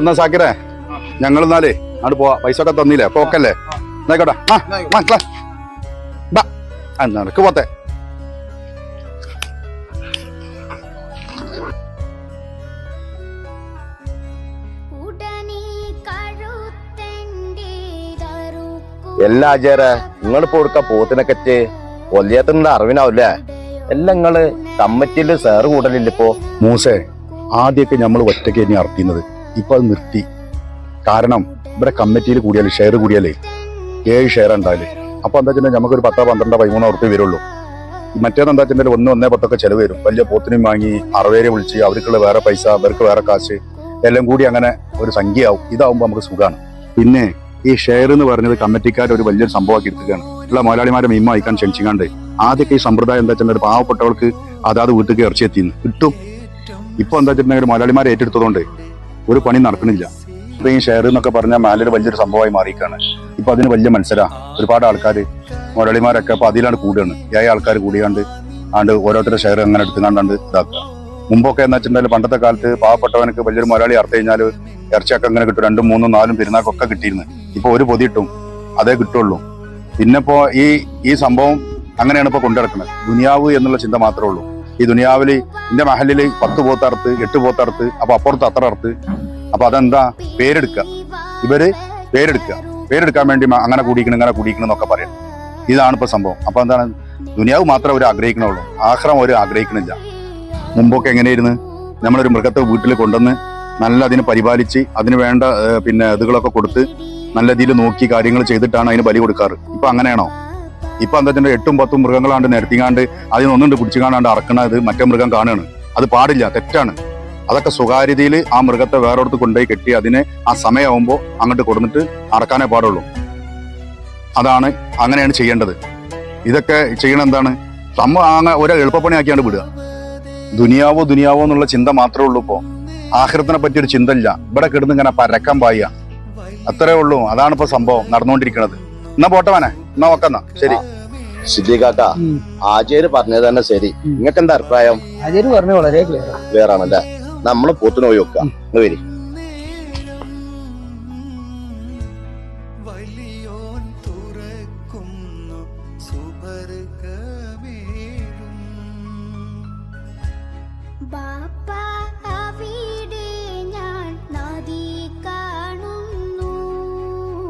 എന്നാ സാക്കിറേ ഞങ്ങൾ എന്നാലേ അങ്ങോട്ട് പോവാ. പൈസ ഒക്കെ തന്നില്ലേ അപ്പൊ ഓക്കല്ലേ എന്നായിക്കോട്ടെ. നടക്ക് പോത്തെ. എല്ലാ ആചാര നിങ്ങളിപ്പോ കൊടുക്ക പോത്തിനെക്കറ്റ് കൊല്ലിയത്തിന്റെ അറിവിനാവില്ലേ എല്ലാം നിങ്ങള് കമ്മിറ്റിയില് സാറ് കൂടലില്ലിപ്പോ. മൂസേ ആദ്യമൊക്കെ നമ്മൾ ഒറ്റയ്ക്ക് ഇനി അർത്തിയുന്നത് ഇപ്പൊ അത് നിർത്തി. കാരണം ഇവിടെ കമ്മിറ്റിയിൽ കൂടിയാൽ ഷെയർ കൂടിയാലേ 7 ഷെയർ ഉണ്ടാവില്ലേ. അപ്പൊ എന്താ വെച്ചാൽ നമുക്കൊരു 10, 12, 13 ഉറുപ്പ്യ വരുള്ളൂ. മറ്റേതെന്താ വെച്ചാൽ 1, 1, 10 ചെലവ് വരും. വലിയ പോത്തിനും വാങ്ങി അറവേരെ വിളിച്ച് അവർക്കുള്ള വേറെ പൈസ അവർക്ക് വേറെ കാശ് എല്ലാം കൂടി അങ്ങനെ ഒരു സംഖ്യയാവും. ഇതാവുമ്പോൾ നമുക്ക് സുഖമാണ്. പിന്നെ ഈ ഷെയർ എന്ന് പറഞ്ഞത് കമ്മിറ്റിക്കാർ ഒരു വലിയൊരു സംഭവമാക്കി എടുക്കുകയാണ്. ഉള്ള മുതലാളിമാരെ മീമ അയക്കാൻ ക്ഷണിച്ചിക്കാണ്ട് ആദ്യമൊക്കെ ഈ സമ്പ്രദായം എന്താ വെച്ചാൽ പാവപ്പെട്ടവർക്ക് അതാത് വീട്ടിലേക്ക് ഇറച്ചി എത്തിന്ന് കിട്ടും. ഇപ്പൊ എന്താ വെച്ചിട്ടുണ്ടെങ്കിൽ മുതലാളിമാരെ ഏറ്റെടുത്തതുകൊണ്ട് ഒരു പണി നടക്കണില്ല. ഇപ്പൊ ഈ ഷെയർ എന്നൊക്കെ പറഞ്ഞാൽ മേലൊരു വലിയൊരു സംഭവമായി മാറിയിക്കാണ്. ഇപ്പൊ അതിന് വലിയ മത്സരമാണ്. ഒരുപാട് ആൾക്കാർ മുതലാളിമാരൊക്കെ അപ്പൊ അതിലാണ് കൂടുകയാണ്. 7 ആൾക്കാർ കൂടിയാണ്ട് ഓരോരുത്തരുടെ ഷെയർ അങ്ങനെ എടുത്തുകൊണ്ടാണ്ട് ഇതാക്കുക. മുമ്പൊക്കെ എന്ന് വെച്ചിട്ടുണ്ടെങ്കിൽ പണ്ടത്തെ കാലത്ത് പാവപ്പെട്ടവനക്ക് വലിയൊരു മുതലാളി അറുത്ത് കഴിഞ്ഞാൽ ഇറച്ചിയൊക്കെ അങ്ങനെ കിട്ടും. 2, 3, 4 പെരുന്നാക്കൊക്കെ കിട്ടിയിരുന്നു. ഇപ്പൊ ഒരു പൊതിയിട്ടും അതേ കിട്ടുള്ളൂ. പിന്നെപ്പോ ഈ സംഭവം അങ്ങനെയാണ് ഇപ്പൊ കൊണ്ടുനടക്കുന്നത്. ദുനിയാവ് എന്നുള്ള ചിന്ത മാത്രമേ ഉള്ളൂ. ഈ ദുനിയാവില് എന്റെ മഹലില് 10 പോത്തറുത്ത് 8 പോത്തറുത്ത് അപ്പൊ അപ്പുറത്ത് അത്ര അറുത്ത്. അപ്പൊ അതെന്താ പേരെടുക്കുക. ഇവര് പേരെടുക്കാൻ വേണ്ടി അങ്ങനെ കൂടിക്കണം ഇങ്ങനെ കൂടിക്കണം എന്നൊക്കെ പറയും. ഇതാണ് ഇപ്പൊ സംഭവം. അപ്പൊ എന്താണ് ദുനിയാവ് മാത്രമേ അവർ ആഗ്രഹിക്കണുള്ളൂ. ആഖിറം അവർ ആഗ്രഹിക്കണില്ല. മുമ്പൊക്കെ എങ്ങനെയായിരുന്നു നമ്മളൊരു മൃഗത്തെ വീട്ടിൽ കൊണ്ടുവന്ന് നല്ല അതിനെ പരിപാലിച്ച് അതിന് വേണ്ട ഇതുകളൊക്കെ കൊടുത്ത് നല്ല രീതിയിൽ നോക്കി കാര്യങ്ങൾ ചെയ്തിട്ടാണ് അതിന് ബലി കൊടുക്കാറ്. ഇപ്പൊ അങ്ങനെയാണോ? ഇപ്പൊ എന്താ വെച്ചാൽ 8, 10 മൃഗങ്ങളാണ്ട് നിരത്തിങ്ങാണ്ട് അതിനൊന്നുണ്ട് പിടിച്ചുകാണ്ടാണ്ട് അറക്കണത് മറ്റേ മൃഗം കാണുകയാണ്. അത് പാടില്ല, തെറ്റാണ്. അതൊക്കെ സ്വകാര്യതയിൽ ആ മൃഗത്തെ വേറൊരിടത്ത് കൊണ്ടുപോയി കെട്ടി അതിനെ ആ സമയമാകുമ്പോൾ അങ്ങോട്ട് കൊടുത്തിട്ട് അറക്കാനേ പാടുള്ളൂ. അങ്ങനെയാണ് ചെയ്യേണ്ടത്. ഇതൊക്കെ ചെയ്യണ എന്താണ് ഒരു എളുപ്പപ്പണിയാക്കിയാണ്ട് വിടുക. ദുനിയാവോ എന്നുള്ള ചിന്ത മാത്രമേ ഉള്ളൂ. ഇപ്പോ ആഖിറത്തിനെ പറ്റിയൊരു ചിന്ത ഇല്ല. ഇവിടെ കിടന്ന് ഇങ്ങനെ പരക്കാൻ പായ അത്രേ ഉള്ളൂ. അതാണ് ഇപ്പൊ സംഭവം നടന്നുകൊണ്ടിരിക്കുന്നത്. എന്നാ പോട്ടവനെ എന്നാ നോക്കുന്ന ശരി. സിദ്ദീഖാക്ക ആചാര്യ പറഞ്ഞത് തന്നെ ശരി. നിങ്ങൾക്ക് എന്താ അഭിപ്രായം? ആചാര്യ പറഞ്ഞ വളരെ ക്ലിയർ ആണല്ലേ. നമ്മള് പോത്തിന് പോയി വെക്കാം. വരി. വലിയോൻ തുറക്കുന്നു സുബർഗ